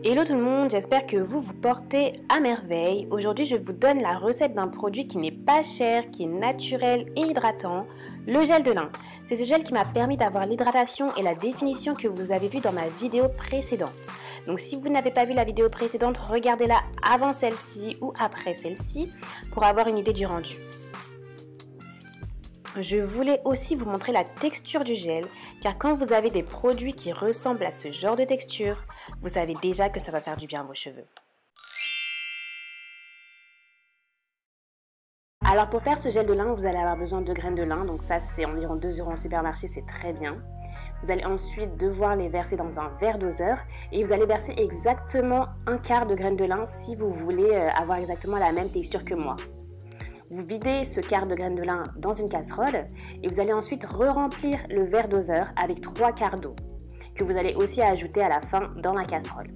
Hello tout le monde, j'espère que vous vous portez à merveille. Aujourd'hui, je vous donne la recette d'un produit qui n'est pas cher, qui est naturel et hydratant, le gel de lin. C'est ce gel qui m'a permis d'avoir l'hydratation et la définition que vous avez vu dans ma vidéo précédente. Donc si vous n'avez pas vu la vidéo précédente, regardez-la avant celle-ci ou après celle-ci pour avoir une idée du rendu. Je voulais aussi vous montrer la texture du gel, car quand vous avez des produits qui ressemblent à ce genre de texture, vous savez déjà que ça va faire du bien à vos cheveux. Alors pour faire ce gel de lin, vous allez avoir besoin de graines de lin, donc ça c'est environ 2 € en supermarché, c'est très bien. Vous allez ensuite devoir les verser dans un verre doseur et vous allez verser exactement un quart de graines de lin si vous voulez avoir exactement la même texture que moi. Vous videz ce quart de graines de lin dans une casserole et vous allez ensuite re-remplir le verre doseur avec 3 quarts d'eau que vous allez aussi ajouter à la fin dans la casserole.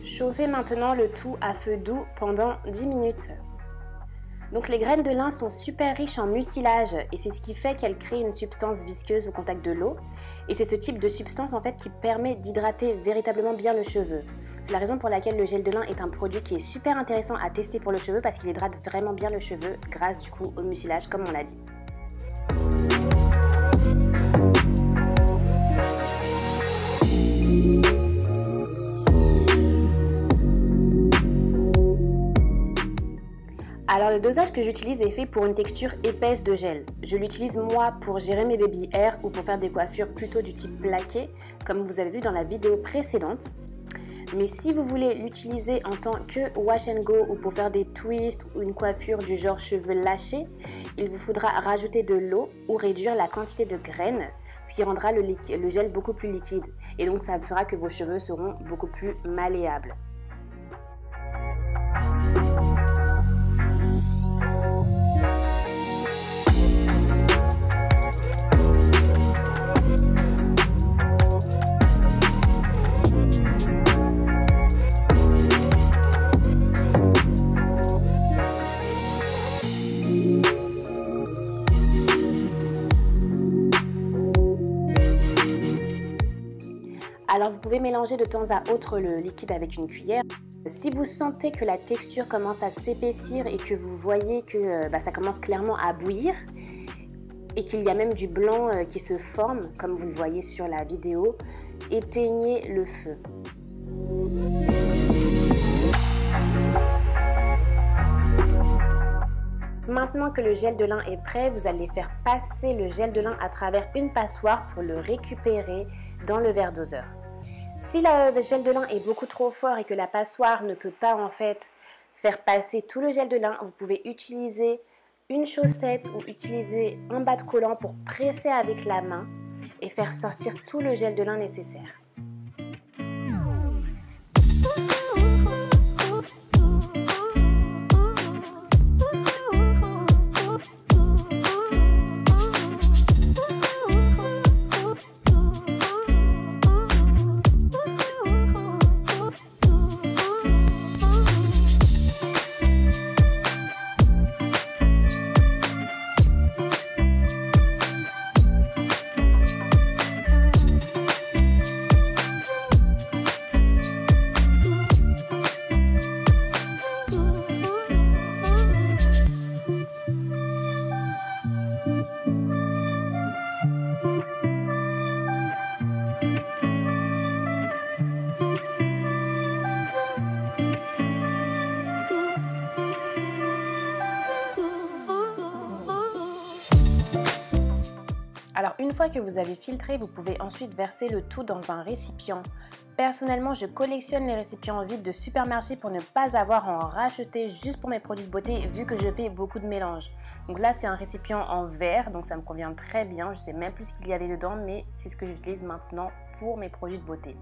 Chauffez maintenant le tout à feu doux pendant 10 minutes. Donc les graines de lin sont super riches en mucilage et c'est ce qui fait qu'elles créent une substance visqueuse au contact de l'eau. Et c'est ce type de substance en fait qui permet d'hydrater véritablement bien le cheveu. C'est la raison pour laquelle le gel de lin est un produit qui est super intéressant à tester pour le cheveu parce qu'il hydrate vraiment bien le cheveu grâce du coup au mucilage comme on l'a dit. Alors le dosage que j'utilise est fait pour une texture épaisse de gel. Je l'utilise moi pour gérer mes baby hair ou pour faire des coiffures plutôt du type plaqué, comme vous avez vu dans la vidéo précédente. Mais si vous voulez l'utiliser en tant que wash and go ou pour faire des twists ou une coiffure du genre cheveux lâchés, il vous faudra rajouter de l'eau ou réduire la quantité de graines, ce qui rendra le gel beaucoup plus liquide. Et donc ça fera que vos cheveux seront beaucoup plus malléables. Alors vous pouvez mélanger de temps à autre le liquide avec une cuillère. Si vous sentez que la texture commence à s'épaissir et que vous voyez que ça commence clairement à bouillir et qu'il y a même du blanc qui se forme, comme vous le voyez sur la vidéo, éteignez le feu. Maintenant que le gel de lin est prêt, vous allez faire passer le gel de lin à travers une passoire pour le récupérer dans le verre doseur. Si le gel de lin est beaucoup trop fort et que la passoire ne peut pas en fait faire passer tout le gel de lin, vous pouvez utiliser une chaussette ou utiliser un bas de collant pour presser avec la main et faire sortir tout le gel de lin nécessaire. Alors une fois que vous avez filtré, vous pouvez ensuite verser le tout dans un récipient. Personnellement, je collectionne les récipients vides de supermarché pour ne pas avoir à en racheter juste pour mes produits de beauté vu que je fais beaucoup de mélange. Donc là, c'est un récipient en verre, donc ça me convient très bien. Je sais même plus ce qu'il y avait dedans, mais c'est ce que j'utilise maintenant pour mes produits de beauté.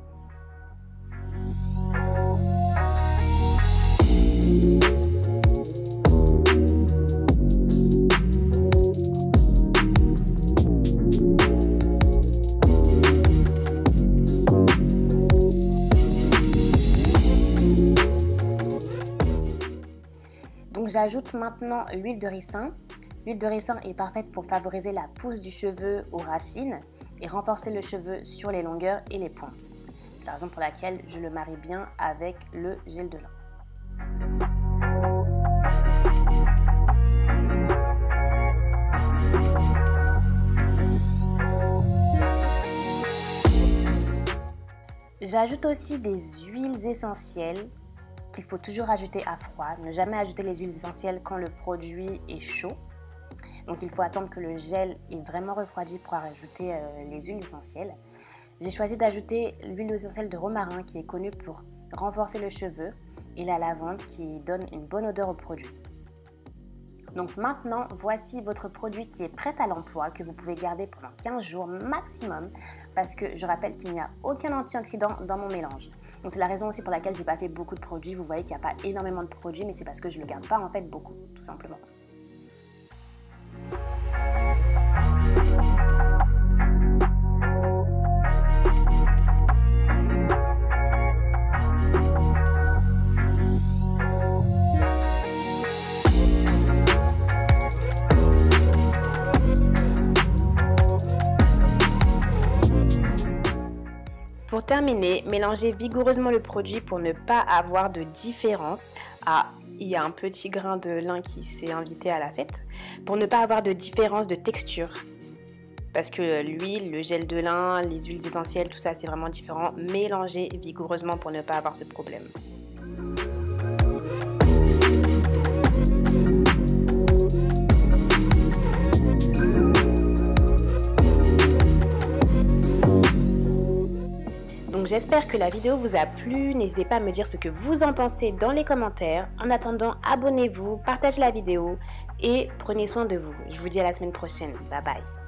j'ajoute maintenant l'huile de ricin. L'huile de ricin est parfaite pour favoriser la pousse du cheveu aux racines et renforcer le cheveu sur les longueurs et les pointes. C'est la raison pour laquelle je le marie bien avec le gel de lin. J'ajoute aussi des huiles essentielles qu'il faut toujours ajouter à froid. Ne jamais ajouter les huiles essentielles quand le produit est chaud. Donc il faut attendre que le gel est vraiment refroidi pour ajouter les huiles essentielles. J'ai choisi d'ajouter l'huile essentielle de romarin qui est connue pour renforcer le cheveu et la lavande qui donne une bonne odeur au produit. Donc maintenant, voici votre produit qui est prêt à l'emploi, que vous pouvez garder pendant 15 jours maximum parce que je rappelle qu'il n'y a aucun antioxydant dans mon mélange. Donc c'est la raison aussi pour laquelle j'ai pas fait beaucoup de produits. Vous voyez qu'il n'y a pas énormément de produits, mais c'est parce que je ne le garde pas en fait beaucoup, tout simplement. Pour terminer, mélangez vigoureusement le produit pour ne pas avoir de différence. Ah, il y a un petit grain de lin qui s'est invité à la fête. Pour ne pas avoir de différence de texture. Parce que l'huile, le gel de lin, les huiles essentielles, tout ça c'est vraiment différent. Mélangez vigoureusement pour ne pas avoir ce problème. Donc j'espère que la vidéo vous a plu, n'hésitez pas à me dire ce que vous en pensez dans les commentaires. En attendant, abonnez-vous, partagez la vidéo et prenez soin de vous. Je vous dis à la semaine prochaine. Bye bye.